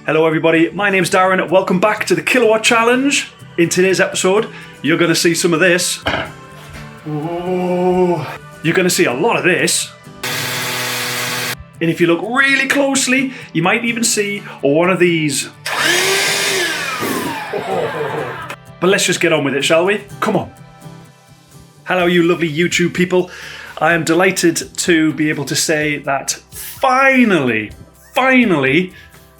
Hello everybody, my name's Darren. Welcome back to the Kilowatt Challenge. In today's episode, you're going to see some of this. Oh, you're going to see a lot of this. And if you look really closely, you might even see one of these. But let's just get on with it, shall we? Come on. Hello, you lovely YouTube people. I am delighted to be able to say that finally,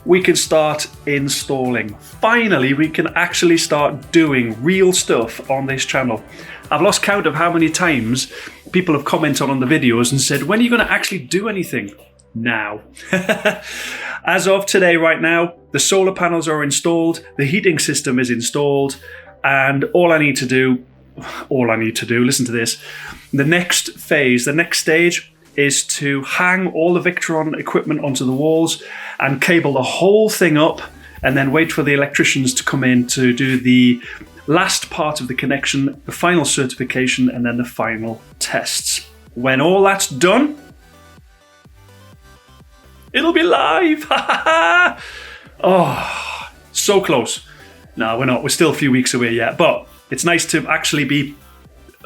we can start installing. Finally, we can actually start doing real stuff on this channel. I've lost count of how many times people have commented on the videos and said, when are you going to actually do anything? Now. As of today, right now, the solar panels are installed, the heating system is installed, and all I need to do, listen to this, the next phase, the next stage is to hang all the Victron equipment onto the walls and cable the whole thing up and then wait for the electricians to come in to do the last part of the connection, the final certification, and then the final tests. When all that's done, it'll be live. Oh, so close. No, we're not. We're still a few weeks away yet, but it's nice to actually be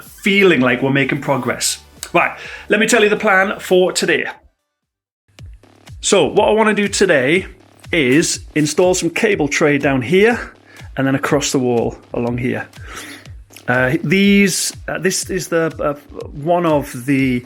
feeling like we're making progress. Right, let me tell you the plan for today. So what I want to do today is install some cable tray down here and then across the wall along here. This is the one of the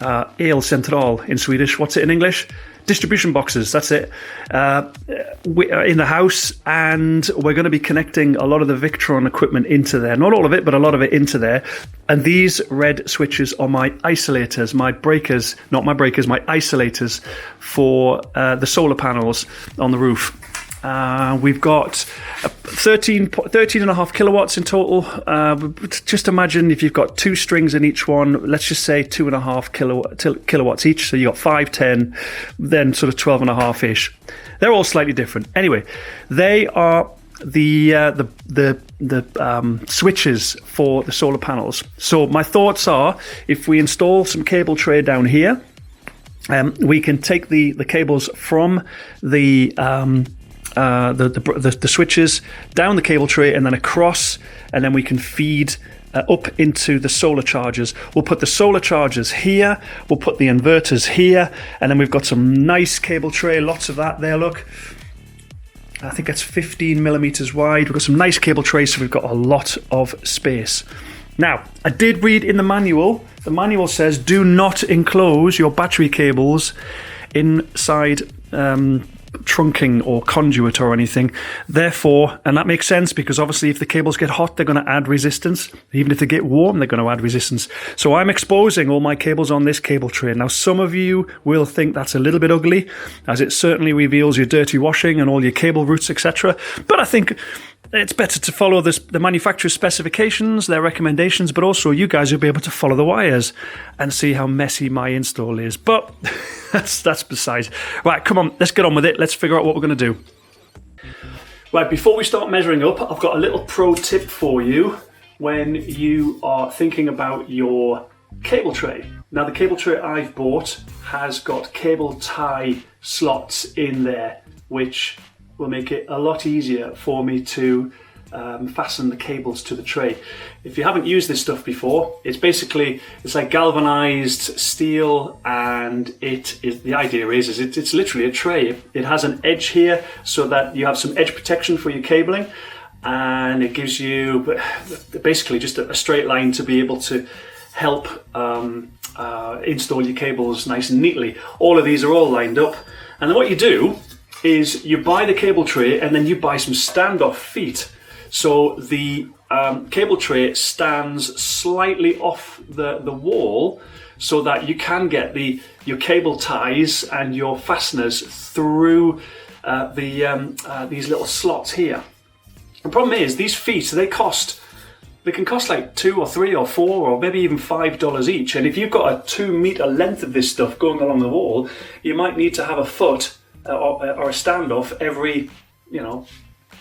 El Central in Swedish. What's it in English? Distribution boxes, that's it, in the house, and we're going to be connecting a lot of the Victron equipment into there. Not all of it, but a lot of it into there. And these red switches are my isolators, my breakers, not my breakers, my isolators for the solar panels on the roof. We've got 13 and a half kilowatts in total. Just imagine if you've got two strings in each one, let's just say 2.5 kilowatts each. So you got 5, 10, then sort of 12 and a half ish. They're all slightly different. Anyway, they are the switches for the solar panels. So my thoughts are, if we install some cable tray down here, we can take the cables from the switches down the cable tray and then across, and then we can feed up into the solar chargers. We'll put the solar chargers here, we'll put the inverters here, and then we've got some nice cable tray, lots of that there, look. I think that's 15 millimeters wide. We've got some nice cable trays, so we've got a lot of space. Now, I did read in the manual says do not enclose your battery cables inside trunking or conduit or anything. Therefore, and that makes sense because obviously if the cables get hot, they're going to add resistance. Even if they get warm, they're going to add resistance. So I'm exposing all my cables on this cable tray. Now, some of you will think that's a little bit ugly, as it certainly reveals your dirty washing and all your cable routes, etc. But I think it's better to follow the manufacturer's specifications, their recommendations, but also you guys will be able to follow the wires and see how messy my install is. But that's besides. Right, come on, let's get on with it. Let's figure out what we're going to do. Right, before we start measuring up, I've got a little pro tip for you when you are thinking about your cable tray. Now, the cable tray I've bought has got cable tie slots in there, which will make it a lot easier for me to fasten the cables to the tray. If you haven't used this stuff before, it's like galvanized steel, and the idea is it's literally a tray. It has an edge here so that you have some edge protection for your cabling, and it gives you basically just a straight line to be able to help install your cables nice and neatly. All of these are all lined up, and then what you do is you buy the cable tray and then you buy some standoff feet. So the cable tray stands slightly off the wall so that you can get your cable ties and your fasteners through these little slots here. The problem is these feet, they can cost like $2 or $3 or $4 or maybe even $5 each. And if you've got a 2 meter length of this stuff going along the wall, you might need to have a foot or a standoff every,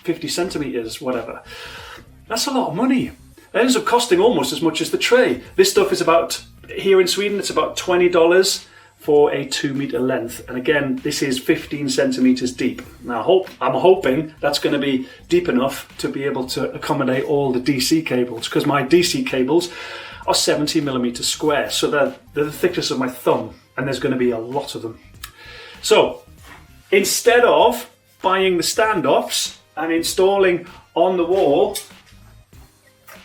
50 centimeters, whatever. That's a lot of money. It ends up costing almost as much as the tray. This stuff is about, here in Sweden, it's about $20 for a 2 meter length. And again, this is 15 centimeters deep. Now I'm hoping that's going to be deep enough to be able to accommodate all the DC cables, because my DC cables are 70 millimeters square, so they're the thickness of my thumb, and there's going to be a lot of them. So instead of buying the standoffs and installing on the wall,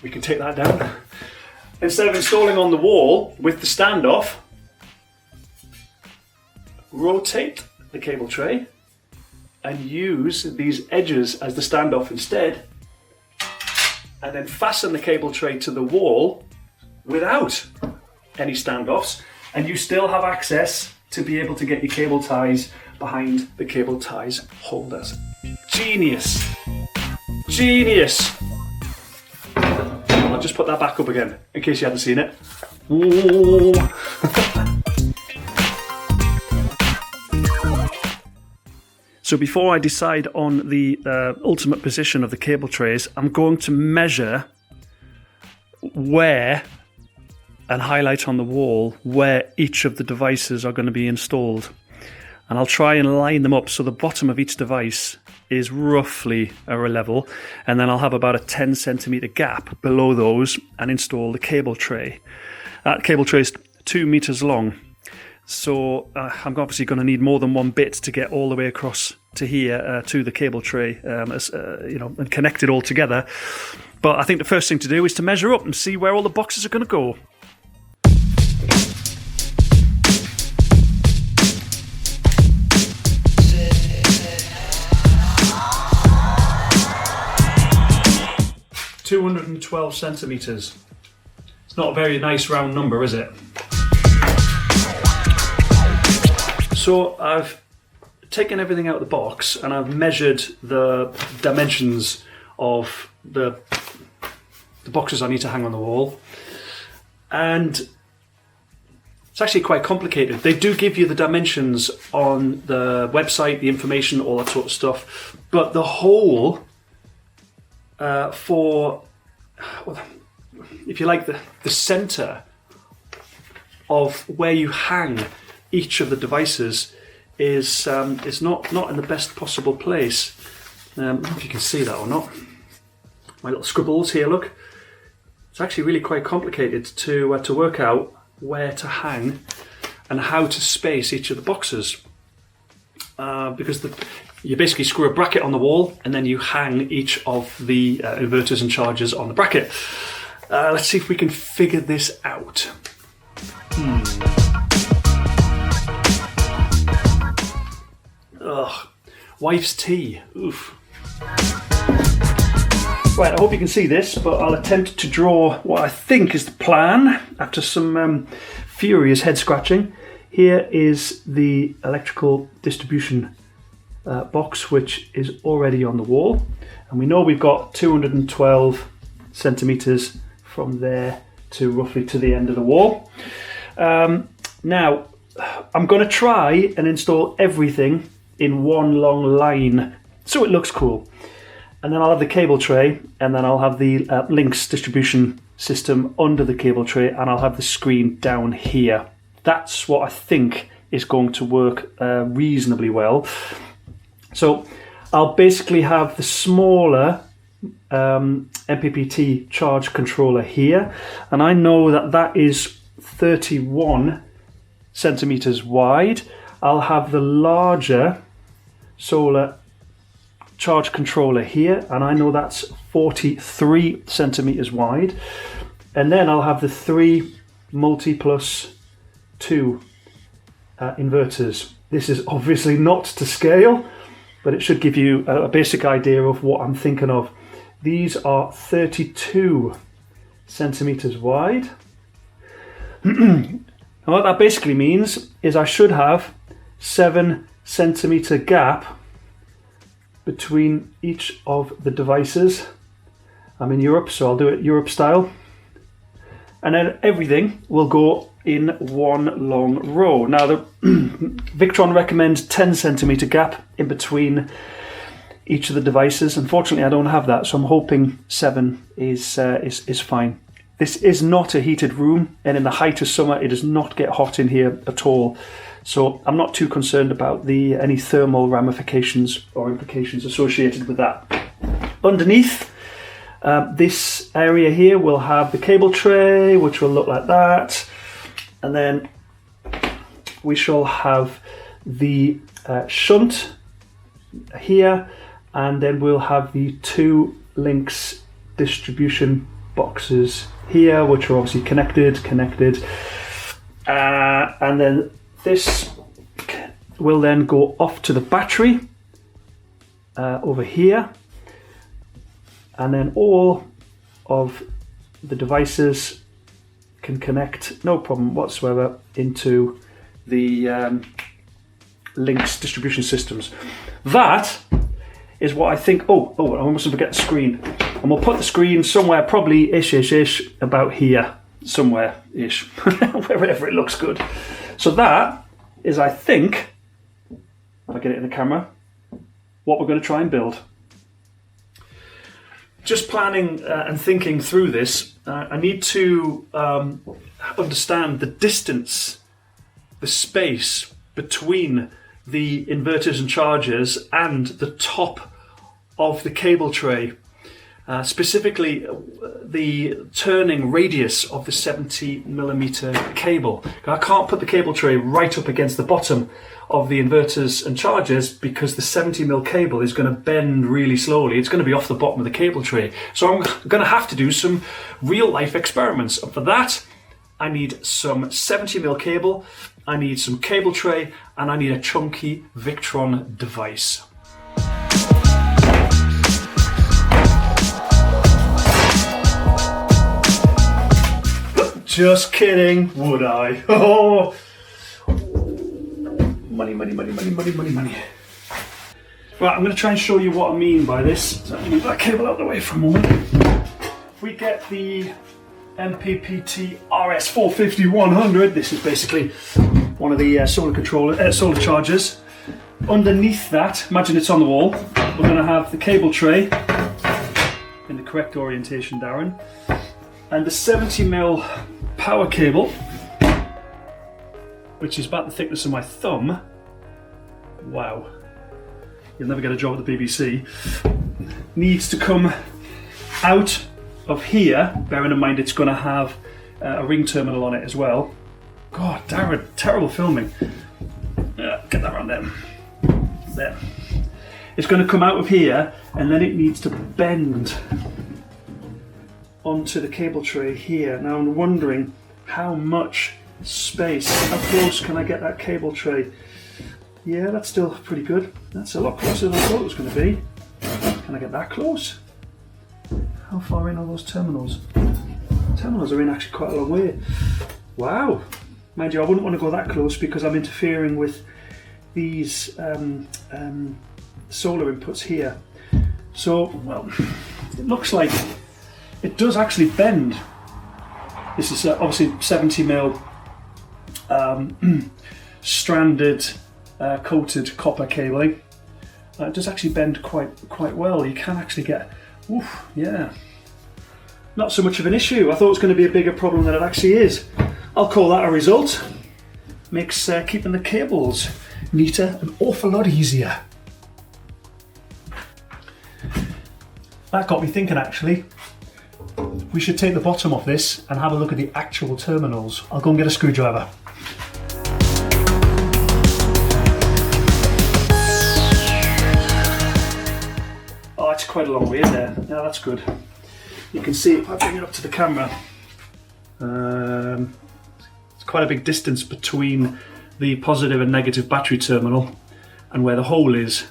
we can take that down. Instead of installing on the wall with the standoff, rotate the cable tray and use these edges as the standoff instead, and then fasten the cable tray to the wall without any standoffs, and you still have access to be able to get your cable ties behind the cable ties holders. Genius! Genius! I'll just put that back up again in case you hadn't seen it. So before I decide on the ultimate position of the cable trays, I'm going to measure where and highlight on the wall where each of the devices are going to be installed. And I'll try and line them up so the bottom of each device is roughly a level, and then I'll have about a 10 centimeter gap below those and install the cable tray. That cable tray is 2 meters long. So I'm obviously going to need more than one bit to get all the way across to here to the cable tray, and connect it all together. But I think the first thing to do is to measure up and see where all the boxes are going to go. $212 centimeters. It's not a very nice round number, is it? So I've taken everything out of the box and I've measured the dimensions of the boxes I need to hang on the wall, and it's actually quite complicated. They do give you the dimensions on the website, the information, all that sort of stuff, but the hole if you like, the center of where you hang each of the devices is not in the best possible place. I don't know if you can see that or not. My little scribbles here, look. It's actually really quite complicated to work out where to hang and how to space each of the boxes, because you basically screw a bracket on the wall and then you hang each of the inverters and chargers on the bracket. Let's see if we can figure this out. Ugh, wife's tea. Oof. Right, I hope you can see this, but I'll attempt to draw what I think is the plan after some furious head scratching. Here is the electrical distribution box, which is already on the wall, and we know we've got 212 centimeters from there to roughly to the end of the wall. Now I'm going to try and install everything in one long line so it looks cool, and then I'll have the cable tray, and then I'll have the links distribution system under the cable tray, and I'll have the screen down here. That's what I think is going to work reasonably well. So I'll basically have the smaller MPPT charge controller here, and I know that is 31 centimeters wide. I'll have the larger solar charge controller here, and I know that's 43 centimeters wide. And then I'll have the 3 multi plus 2 inverters. This is obviously not to scale, but it should give you a basic idea of what I'm thinking of. These are 32 centimeters wide. And what that basically means is I should have 7 centimeter gap between each of the devices. I'm in Europe, so I'll do it Europe style. And then everything will go in one long row. Now, the Victron recommends 10 centimeter gap in between each of the devices. Unfortunately, I don't have that, so I'm hoping 7 is fine. This is not a heated room, and in the height of summer, it does not get hot in here at all. So I'm not too concerned about any thermal ramifications or implications associated with that. Underneath, this area here will have the cable tray, which will look like that. And then we shall have the shunt here, and then we'll have the 2 links distribution boxes here, which are obviously connected. And then this will then go off to the battery over here, and then all of the devices can connect, no problem whatsoever, into the links distribution systems. That is what I think. Oh, I mustn't forget the screen. And we'll put the screen somewhere, probably ish, about here, somewhere-ish, wherever it looks good. So that is, I think, if I get it in the camera, what we're going to try and build. Just planning and thinking through this, I need to understand the distance, the space between the inverters and chargers and the top of the cable tray. Specifically, the turning radius of the 70mm cable. I can't put the cable tray right up against the bottom of the inverters and chargers because the 70mm cable is going to bend really slowly. It's going to be off the bottom of the cable tray. So I'm going to have to do some real life experiments. And for that, I need some 70mm cable, I need some cable tray, and I need a chunky Victron device. Just kidding, would I? Oh, money. Right, I'm going to try and show you what I mean by this. So move that cable out of the way for a moment. If we get the MPPT RS450-100, this is basically one of the solar chargers. Underneath that, imagine it's on the wall, we're going to have the cable tray in the correct orientation, Darren, and the 70mm power cable, which is about the thickness of my thumb. Wow, you'll never get a job at the BBC. Needs to come out of here, bearing in mind it's going to have a ring terminal on it as well. God, Darren, terrible filming. Get that around there. There. It's going to come out of here, and then it needs to bend onto the cable tray here. Now I'm wondering how much space, how close can I get that cable tray? Yeah, that's still pretty good. That's a lot closer than I thought it was going to be. Can I get that close? How far in are those terminals? Terminals are in actually quite a long way. Wow. Mind you, I wouldn't want to go that close because I'm interfering with these solar inputs here. So, well, it looks like it does actually bend. This is obviously 70mm stranded coated copper cabling. It does actually bend quite well. You can actually get, oof, yeah, not so much of an issue. I thought it was going to be a bigger problem than it actually is. I'll call that a result. Makes keeping the cables neater an awful lot easier. That got me thinking actually. We should take the bottom off this and have a look at the actual terminals. I'll go and get a screwdriver. Oh, it's quite a long way in there. Yeah, that's good. You can see if I bring it up to the camera. It's quite a big distance between the positive and negative battery terminal and where the hole is.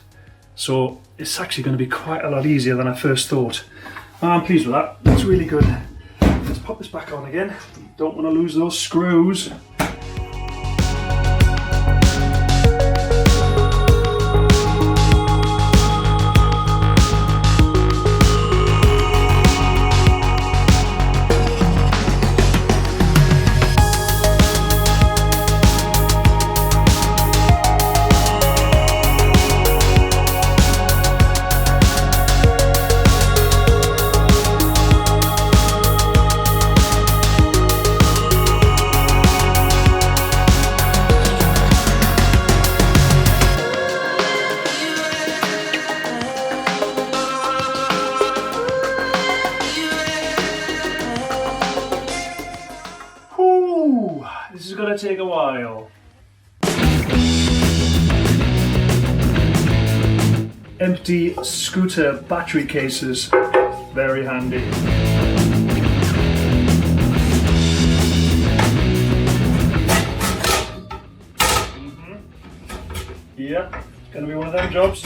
So it's actually going to be quite a lot easier than I first thought. I'm pleased with that. That's really good. Let's pop this back on again. Don't want to lose those screws. gonna take a while. Empty scooter battery cases, very handy. Yep, it's gonna be one of them jobs.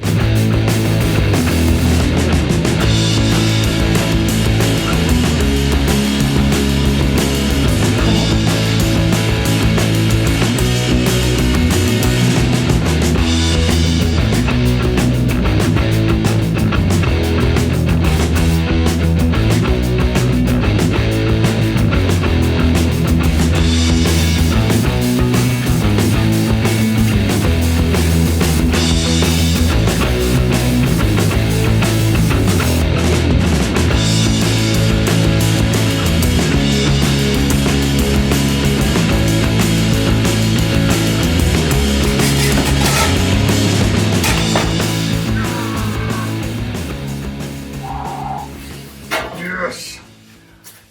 Yes.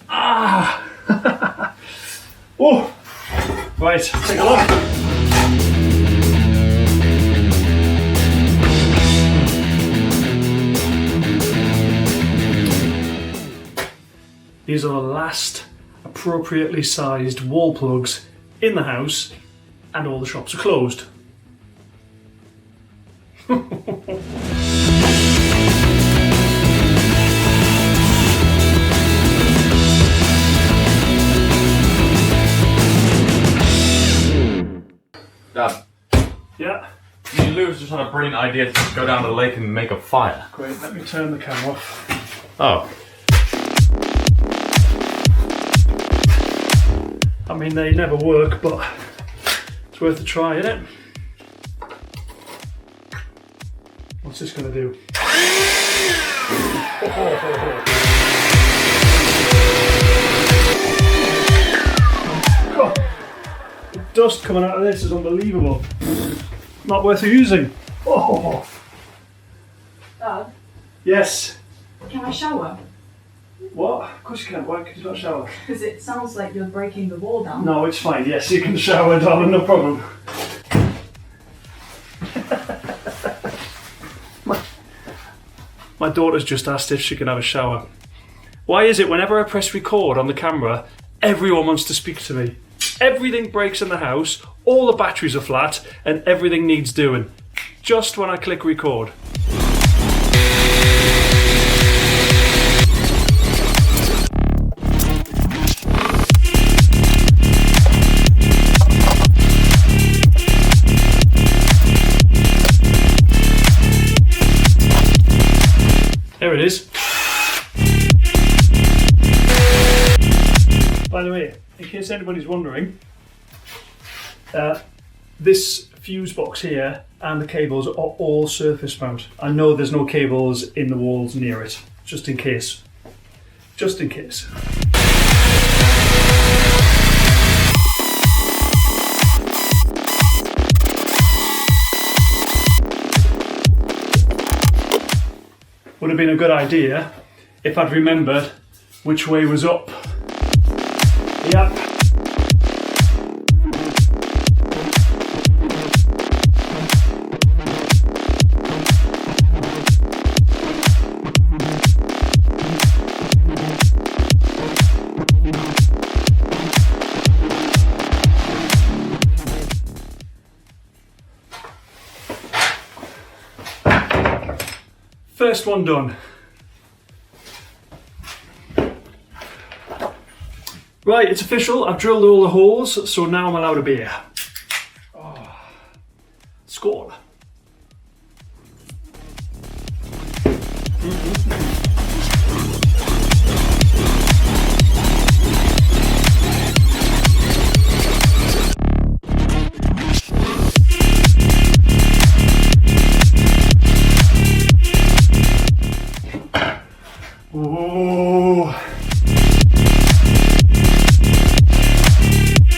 Ah. Oh. Right, take a look. These are the last appropriately sized wall plugs in the house, and all the shops are closed. Dad, Yeah, me and Lou's just had a brilliant idea to go down to the lake and make a fire. great. Let me turn the camera off. Oh. I mean, they never work, but it's worth a try, isn't it? What's this going to do? Oh, the dust coming out of this is unbelievable. Not worth using. Oh. Dad, Yes. can I shower? What? Of course you can. Why can you not shower? Because it sounds like you're breaking the wall down. No, it's fine. Yes, you can shower, darling. No problem. My daughter's just asked if she can have a shower. Why is it whenever I press record on the camera, everyone wants to speak to me? Everything breaks in the house, all the batteries are flat, and everything needs doing. Just when I click record. There it is. By the way, in case anybody's wondering, this fuse box here and the cables are all surface mount. I know there's no cables in the walls near it, just in case. Just in case. Would have been a good idea if I'd remembered which way was up. Yep. First one done. Right, it's official. I've drilled all the holes, so now I'm allowed a beer. Oh. Score. Oh,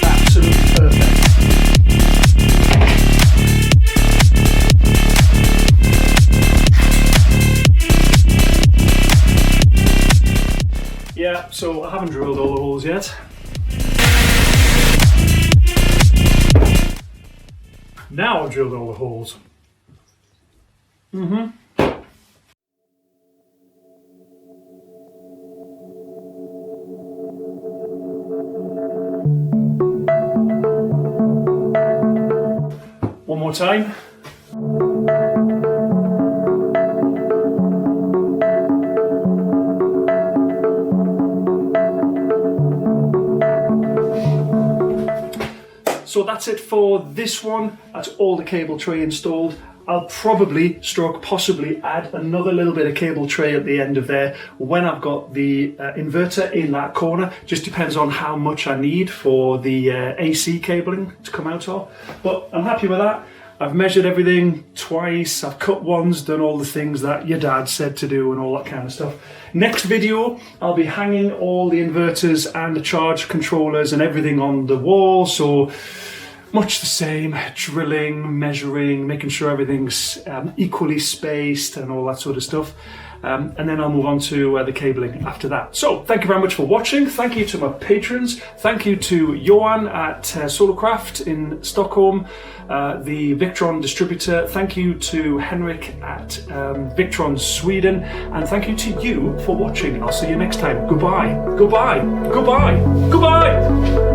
absolutely perfect. Yeah, so I haven't drilled all the holes yet. Now I've drilled all the holes. One more time. So that's it for this one. That's all the cable tray installed. I'll probably, stroke possibly, add another little bit of cable tray at the end of there when I've got the inverter in that corner. Just depends on how much I need for the AC cabling to come out of. But I'm happy with that. I've measured everything twice, I've cut ones, done all the things that your dad said to do and all that kind of stuff. Next video, I'll be hanging all the inverters and the charge controllers and everything on the wall, so much the same, drilling, measuring, making sure everything's equally spaced and all that sort of stuff. And then I'll move on to the cabling after that. So thank you very much for watching. Thank you to my patrons. Thank you to Johan at Solarcraft in Stockholm, the Victron distributor. Thank you to Henrik at Victron Sweden. And thank you to you for watching. I'll see you next time. Goodbye. Goodbye. Goodbye. Goodbye.